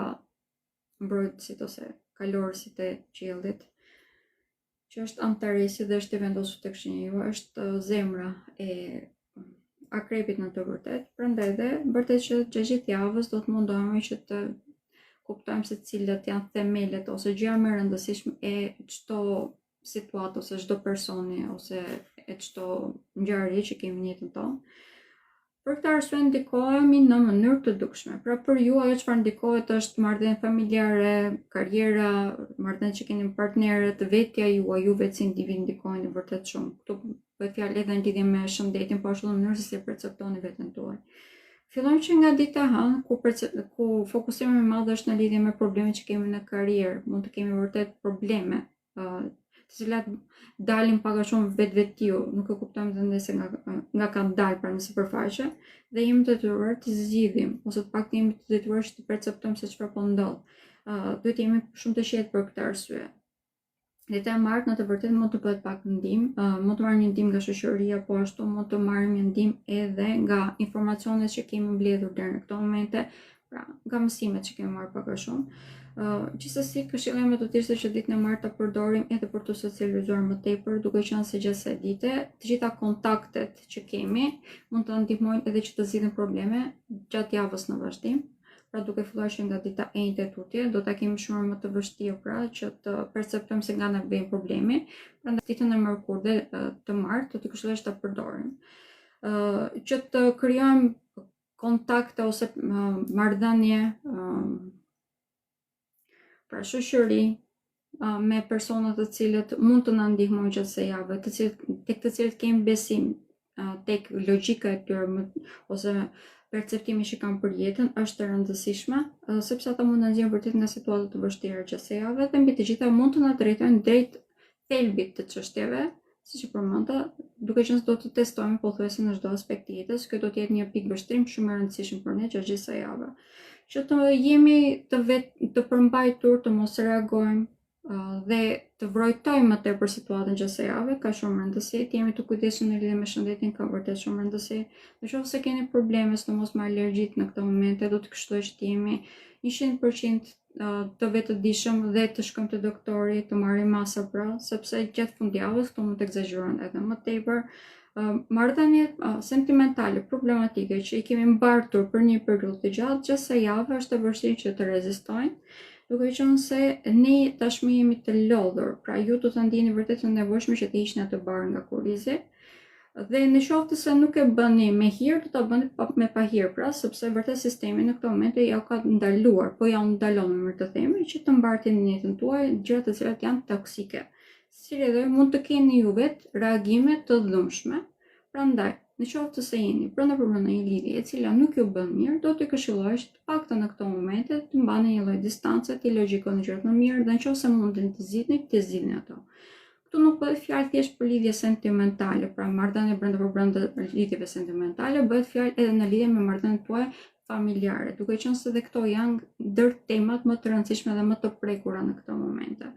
mbrojtësit ose kalorësit e qiellit, që është Antaresi dhe është i vendosur tek shenja juaj, është zemra e akrepit në të vërtet. Prandaj dhe vërtet që gjatë javës do të mundohemi që të kuptojmë se cilat janë themelet ose gjëra më e rëndësishme e çdo situatë ose çdo personi ose e çdo ngjarje që kemi në jetën tonë. Për këtë arsye ndikohemi në mënyrë të dukshme. Pra për ju ajo çfarë ndikohet është marrëdhënie familjare, karriera, marrëdhënie që keni me partnerët, vetja juaj, ju vetë si individ ndikoheni vërtet shumë. Këtu bëhet fjalë edhe në lidhje me shëndetin, po ashtu në mënyrë se si perceptoni veten tuaj. Fillojmë që nga dita e hënë, ku fokusimi më madh është në lidhje me problemet që kemi në karrierë. Mund të kemi vërtet probleme, të cilat dalin pak a shumë vetvetiu, nuk e kuptojmë dhe nëse nga kanë dalë pra në sipërfaqe, dhe jemi të detyruar të zgjidhim, ose të paktën jemi të detyruar të perceptojmë se çfarë po ndodh. Duhet jemi shumë të qetë për këtë arsye. Dita e martë në të vërtetë mund të bëhet pak ndihmë, mund të marrim një ndihmë nga shoqëria, po ashtu mund të marrim një ndihmë edhe nga informacionet që kemi mbledhur deri në këto momente, pra nga mësimet që kemi marrë pak a shumë. Gjithsesi, këshillojmë të tjerë që ditën e martë ta përdorim edhe për të socializuar më tepër, duke qenë se gjatë kësaj dite të gjitha kontaktet që kemi mund të ndihmojnë edhe që të zgjidhen probleme gjatë javës në vazhdim. Pra duke filluar që nga dita e njëjtë tutje, do ta kemi shumë më të vështirë pra që të perceptojmë se nga na vjen problemi. Prandaj ditën e mërkurë dhe të martë do të këshilloj ta përdorim. Që të krijojmë kontakte ose marrëdhënie, pra shoqëri me persona të cilët mund të na ndihmojnë gjatë kësaj jave, tek të cilët kemi besim, tek logjika e tyre ose perceptimi që kanë për jetën është e rëndësishme, sepse ata mund të na nxjerrin vërtet nga situata të vështira gjatë kësaj jave dhe mbi të gjitha mund të na drejtojnë drejt thelbit të çështjeve, siç e përmenda, duke qenë se do të testojmë pothuajse në çdo aspekt të jetës. Kjo do të jetë një pikë vështrim shumë e rëndësishëm për ne gjatë kësaj jave. Që të jemi të përmbajtur, të mos reagojmë dhe të vrojtojmë më tepër situatën gjatë kësaj jave, ka shumë rëndësi. Të jemi të kujdesshëm në lidhje me shëndetin, ka vërtet shumë rëndësi. Nëse keni probleme, sidomos me alergjitë në këtë momente, do të këshilloj që të jemi 100% të vetëdijshëm dhe të shkojmë te doktori, të marrim masa pra, sepse gjatë fundjavës këto mund të egzagjerojnë edhe më tepër. Marrëdhëniet sentimentale, problematike që i kemi mbartur për një periudhë të gjatë, gjatë kësaj jave është e vështirë që të rezistojnë, duke qenë se ne tashmë jemi të lodhur, pra ju do të ndjeni vërtet të nevojshme që të hiqni atë barë nga kurrizi. Dhe në qoftë se nuk e bëni me hir, do ta bëni me pa hir, pra sepse vërtet sistemi në këtë moment ja ka ndaluar, po ja ndalon më të themi që të mbarteni në jetën tuaj gjëra të cilat janë toksike. Edhe mund të keni ju vetë reagime të dhunshme. Prandaj, në qoftë se jeni brenda në një lidhje e cila nuk ju bën mirë, do të këshilloj të paktën në këto momente të mbani një lloj distance, të logjikoni gjërat më mirë dhe nëse mundeni të zgjidhni ato. Këtu nuk bëhet fjalë thjesht për lidhje sentimentale, pra marrëdhënie brenda lidhjeve sentimentale, bëhet fjalë edhe në lidhje me marrëdhëniet tuaja familjare, duke qenë se dhe këto janë ndër temat më të rëndësishme dhe më të prekura në këto momente.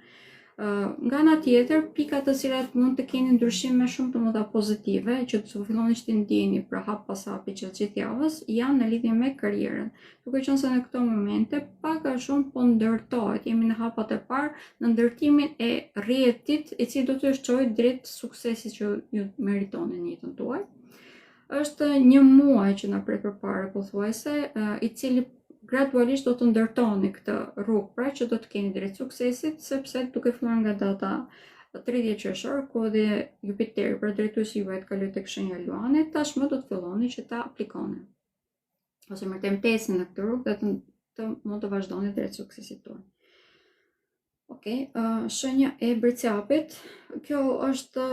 Nga ana tjetër, pikat të cilat mund të keni ndryshime shumë të mëdha pozitive, që të filloni të ndjeni pra hap pas hapi gjatë gjithë javës, janë në lidhje me karrierën. Duke qenë se në këto momente pak a shumë po ndërtohet, jemi në hapat e parë në ndërtimin e rrjetit i cili do të ju çojë drejt suksesit që ju meritoni në jetën tuaj. është 1 muaj që na pret përpara pothuajse, I cili gradualisht do të ndërtoni këtë rrugë, pra që do të keni drejt suksesit, sepse duke filluar nga data 30 qershor, ku edhe Jupiteri, pra drejtuesi juaj, kaloi tek shenja Luanit, tashmë do të filloni që ta aplikoni. Ose më temtesni në këtë rrugë dhe të mund të vazhdoni drejt suksesit tuaj. Okej, shenja e Briciapit. Kjo është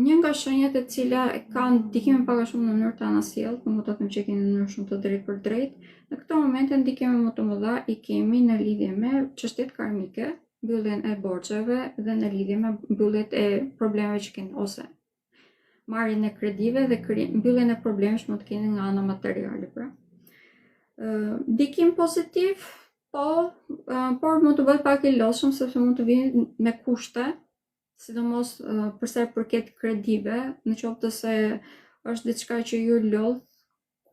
një nga shenjat e cila kanë ndikimin pak a shumë në mënyrë të anasjellët, nuk do të them që keni në mënyrë shumë të drejtë për drejtë. Në këto momente ndikime më të mëdha I kemi në lidhje me çështjet karmike, mbylljen e borxheve dhe në lidhje me mbylljet e problemeve që keni ose marrjen e kredive dhe mbylljen e problemeve që mund të keni nga ana materiale, pra. Ndikim pozitiv, po, por mund të bëhet pak I lodhshëm sepse mund të vinë me kushte, sidomos përsa I përket kredive, në qoftë se është diçka që ju lodh,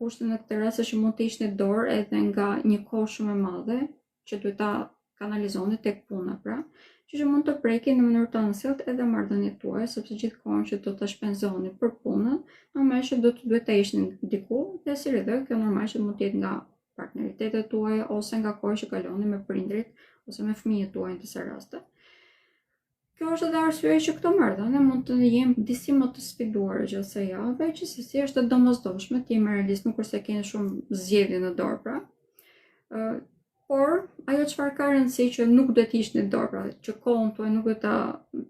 kushte në këtë rast është që mund të ishte dorë edhe nga një kohë shumë e madhe, që duhet ta kanalizoni tek puna, pra, që mund të prekin në mënyrë të anësjellët edhe marrëdhëniet tuaja, sepse gjithkohën që do ta shpenzoni për punën, normalisht do të duhet ta ishni diku, dhe si rreth kjo normalisht mund të jetë nga partneritetet tuaja ose nga koha që kaloni me prindrit ose me fëmijët tuaj në disa raste. Kjo është edhe arsyeja që këto marrëdhënie mund të jenë disi më të sfiduara gjatë kësaj jave, që sesi është e domosdoshme të jemi realist, nuk është se keni shumë zgjedhje në dorë, pra. Por ajo çfarë ka rëndësi që nuk duhet të ishte në dorë, pra, që kohën tuaj nuk duhet ta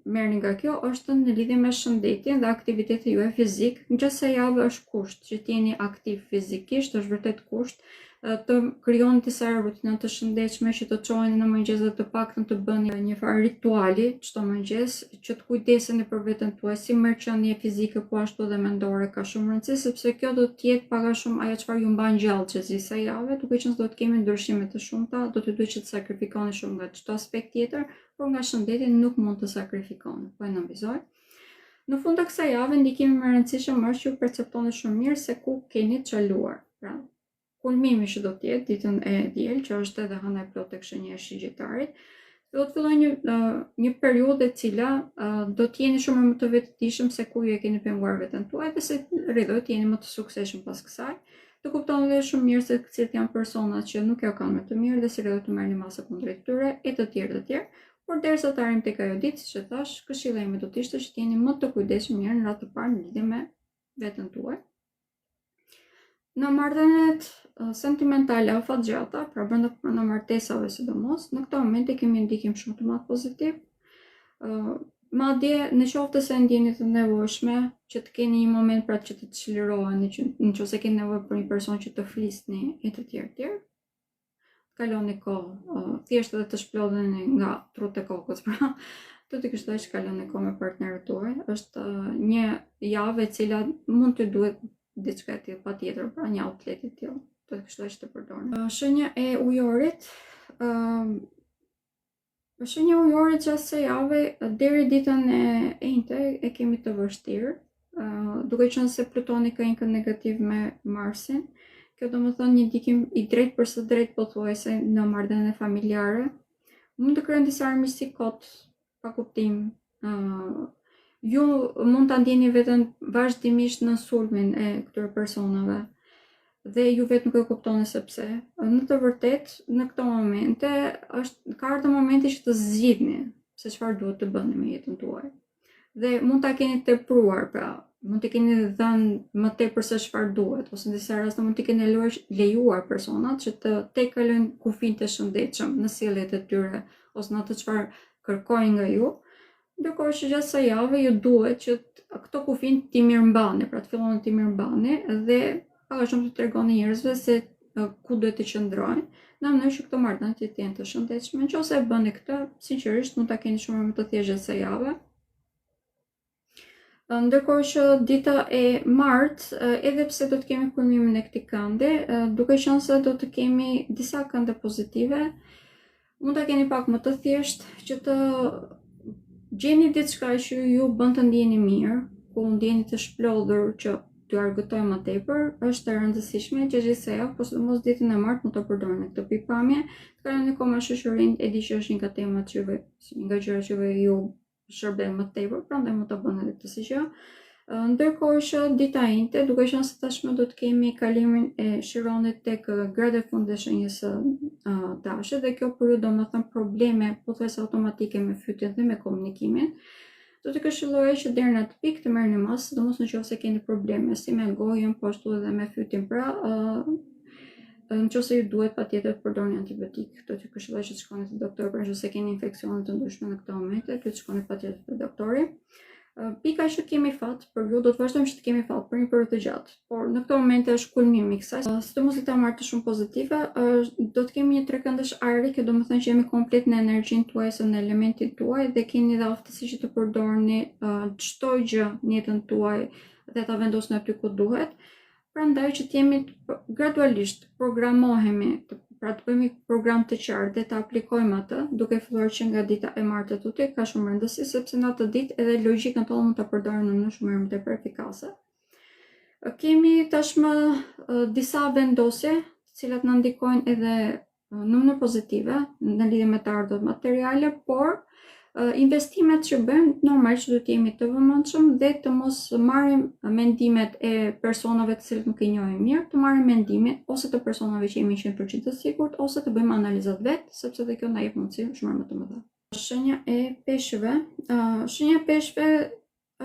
merrni nga kjo, është në lidhje me shëndetin dhe aktivitetin juaj fizik. Gjatë kësaj jave është kusht që të jeni aktiv fizikisht, është vërtet kusht të krijoni disa rutina të shëndetshme, që të çoheni në mëngjes dhe të paktën të bëni një farë rituali çdo mëngjes, që të kujdeseni për veten tuaj, si mërqenie fizike po ashtu edhe mendore ka shumë rëndësi, sepse kjo do të jetë pak a shumë ajo çfarë ju mban gjallë gjatë kësaj jave, duke qenë se do të kemi ndryshime të shumta, do të duhet që të sakrifikoni shumë nga çdo aspekt tjetër, por nga shëndeti nuk mund të sakrifikoni. Po e nënvizoj. Në fund të kësaj jave, ndikimi më I rëndësishëm është që ju perceptoni shumë mirë se ku keni çaluar. Pra, kulmimi që do të jetë ditën e diel, që është edhe hëna e plotë tek shenja e Shqigjitarit, do të fillojë një periudhë e cila do të jeni shumë më të vetëdijshëm se ku ju e keni penguar veten tuaj dhe se rridhoj të jeni më të suksesshëm pas kësaj. Të kuptoni edhe shumë mirë se cilët janë personat që nuk e kanë më të mirë dhe si rridhoj të merrni masë kundrejt tyre e të tjerë. Por derisa të arrim tek ajo ditë, siç e thash, këshilla ime do të ishte që të jeni më të kujdesshëm mirë në radhë të parë në lidhje me veten tuaj. Në marrëdhëniet sentimentale afatgjata, pra brenda martesave sidomos, në këto momente kemi ndikim shumë të madh pozitiv. Madje në qoftë se ndjeni të nevojshme që të keni një moment pra që të çliroheni, nëse keni nevojë për një person që të flisni e të tjerë, kaloni kohë, thjesht edhe të shplodheni nga trut e kokës, pra do të këshilloj që kaloni kohë me partnerët tuaj. Është një javë e cila mund të duhet diçka e tillë patjetër, pra një outlet I tillë, do të këshilloj që të përdorni. Shenja e Ujorit. Shenja e Ujorit gjatë kësaj jave deri ditën e njëjtë e kemi të vështirë, duke qenë se Plutoni ka inkën negativ me Marsin. Kjo do të thonë një ndikim I drejtë për së drejtë pothuajse në marrëdhënie familjare. Mund të krijojnë disa armiqësi kot pa kuptim. Ju mund ta ndjeni veten vazhdimisht në sulmin e këtyre personave dhe ju vetë nuk e kuptoni se pse. Në të vërtetë, në këto momente ka ardhur momenti që të zgjidhni se çfarë duhet të bëni me jetën tuaj. Dhe mund ta keni tepruar, pra, mund të keni dhënë më tepër se çfarë duhet, ose në disa raste mund të keni lejuar personat që të tejkalojnë kufijtë e shëndetshëm në sjelljet e tyre ose në atë çfarë kërkojnë nga ju. Ndërkohë që gjatë kësaj jave ju duhet që këto kufijnë t'i mirëmbani, pra të filloni t'i mirëmbani dhe pak a shumë të tregoni njerëzve se ku duhet të qëndrojnë, në mënyrë që këto marrëdhënie të jenë të shëndetshme. Nëse e bëni këtë, sinqerisht mund ta keni shumë më të thjeshtë gjatë kësaj jave. Ndërkohë që dita e martë, edhe pse do të kemi kulmimin e këtij kënde, duke qenë se do të kemi disa kënde pozitive, mund ta keni pak më të thjeshtë që të gjeni diçka që ju bën të ndjeni mirë, ku ndjeni të shplodhur që t'ju argëtoj më tepër, është e rëndësishme që gjithsej javë, por sidomos ditën e martë mund ta përdorni këtë pikpamje, të kaloni kohë me shoqërinë, e di që është një nga temat që nga gjërat që ju shërben më tepër, prandaj mund ta bëni edhe këtë si gjë. Ndërkohë që dita inte, duke qenë se tashmë do të kemi kalimin e Chironit tek gradë e fundit të shenjës së Dashit dhe kjo periudhë do të thënë probleme pothuajse automatike me fytyn dhe me komunikimin. Do të këshilloja që deri në atë pikë të merrni masë, sidomos nëse keni probleme si me gojën, po ashtu edhe me fytyn, pra nëse ju duhet patjetër të përdorni antibiotik, do t'ju këshilloj që të shkoni te doktori, për nëse keni infeksione të ndryshme në këtë moment, do të shkoni patjetër te doktori. Pika që kemi fat, për ju do të vazhdojmë që të kemi fat për një periudhë të gjatë, por në këtë moment është kulmimi i kësaj. Sidomos ta marrë të shumë pozitive, do të kemi një trekëndësh ajri, që do të thënë që jemi komplet në energjinë tuaj ose në elementin tuaj dhe keni dhe aftësi që të përdorni çdo gjë në jetën tuaj dhe ta vendosni aty ku duhet. Prandaj që të jemi gradualisht programohemi, pra të bëjmë program të qartë dhe të aplikojmë atë, duke filluar që nga dita e martë të tuti, ka shumë rëndësi, sepse në atë ditë edhe logjikën tonë mund të përdorim në shumë më tepër efikase. Kemi tashmë disa vendosje, të cilat na ndikojnë edhe në mënyrë pozitive në lidhje me të ardhurat materiale, por investimet që bëjmë normal që duhet jemi të vëmendshëm dhe të mos marrim mendimet e personave të cilët nuk i njohim mirë, të marrim mendimin ose të personave që jemi 100% të sigurt, ose të bëjmë analizat vetë, sepse dhe kjo na jep mundësi shumë më të mëdha. Shenja e peshqve. Shenja e peshqve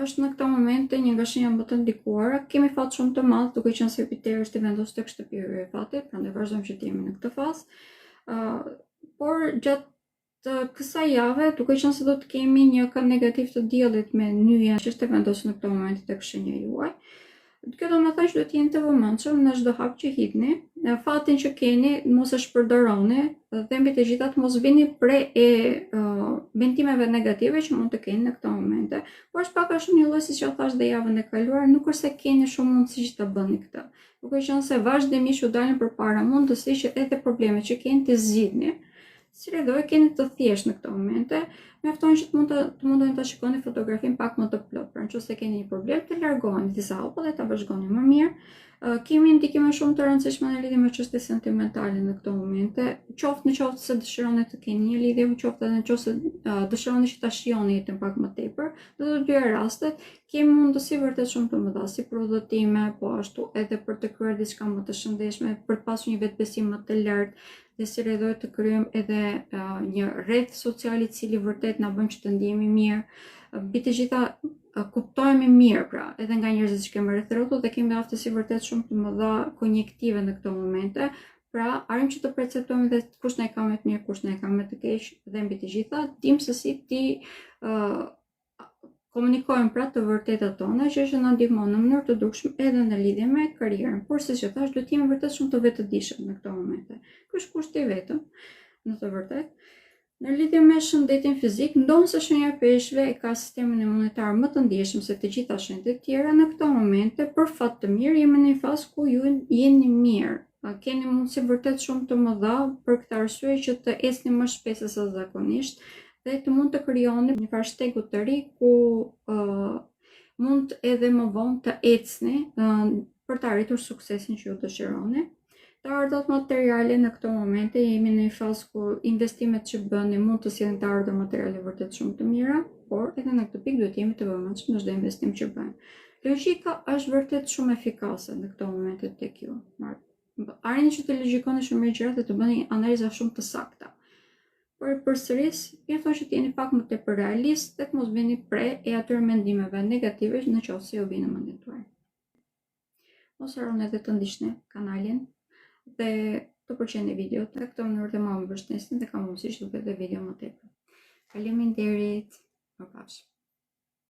është në këtë moment një nga shenjat më të ndikuara. Kemi fat shumë të madh, duke qenë se Jupiteri është i vendosur tek shtëpia e fatit, prandaj vazhdojmë që të jemi në këtë fazë. Por gjatë kësaj jave, duke qenë se do të kemi një kënd negativ të diellit me nyjen që është e vendosur në këtë moment tek shenja juaj. Kjo do të thotë që duhet jeni të vëmendshëm në çdo hap që hidhni, fatin që keni mos e shpërdoroni dhe mbi të gjitha mos vini pre e vendimeve negative që mund të keni në këtë moment. Por është pak a shumë një lloj siç ja thash dhe javën e kaluar, nuk është se keni shumë mundësi që ta bëni këtë. Duke qenë se vazhdimisht ju dalin përpara mundësi që edhe problemet që keni të zgjidhni, si do e keni të thjesht në këtë momente, mjafton që të mundoni ta shikoni fotografin pak më të plot. Pra nëse keni një problem, të largoheni disa hapa dhe ta vazhdoni më mirë. Kemi ndikime shumë të rëndësishme në lidhje me çështje sentimentale në këtë momente, qoftë se dëshironi të keni një lidhje, qoftë edhe nëse dëshironi që ta shijoni jetën pak më tepër. Në të dyja rastet kemi mundësi vërtet shumë të mëdha, si për udhëtime, po ashtu edhe për të kryer diçka më të shëndetshme, për të pasur një vetbesim më të lartë, dhe si rrjedhoj të kryejmë edhe një rreth social i cili vërtet na bën që të ndihemi mirë. Mbi të gjitha kuptojmë mirë, pra, edhe nga njerëzit që kemi rreth rrotull dhe kemi aftësi vërtet shumë të mëdha konjektive në këto momente. Pra, arrim që të perceptojmë dhe kush na e ka më të mirë, kush na e ka më të keq, dhe mbi të gjitha dim se si ti komunikojmë pra të vërtetat tona, që na ndihmon në mënyrë të dukshme edhe në lidhje me karrierën. Por siç e thash, duhet të jemi vërtet shumë të vetëdijshëm në këto momente. Ky është kushti i vetëm, në të vërtetë. Në lidhje me shëndetin fizik, ndonse shenja e peshqve e ka sistemin imunitar më të ndjeshëm se të gjitha shenjat e tjera, në këto momente, për fat të mirë, jemi në një fazë ku ju jeni mirë. Keni mundësi vërtet shumë të mëdha për këtë arsye që të esni më shpesh se sa zakonisht dhe të mund të krijoni një farë shtegu të ri ku mund edhe më vonë të ecni për të arritur suksesin që ju dëshironi. Të ardhurat materiale në këto momente jemi në një fazë ku investimet që bëni mund të sjellin të ardhurat materiale vërtet shumë të mira, por edhe në këtë pikë duhet jemi të vëmendshëm në çdo investim që bëjmë. Logjika është vërtet shumë efikase në këto momente tek ju. Arrini që të logjikoni shumë mirë gjërat dhe të bëni analiza shumë të sakta. Por përsëris, mjafton që të jeni pak më tepër realist dhe të mos vini pre e atyre mendimeve negative në qoftë se ju vinë në mendjen tuaj. Mos harroni edhe të ndiqni kanalin dhe të përqeni videot, dhe këto mënyrë të më mbështesin dhe kam mundësi që të bëj video më tepër. Faleminderit, më pafshim.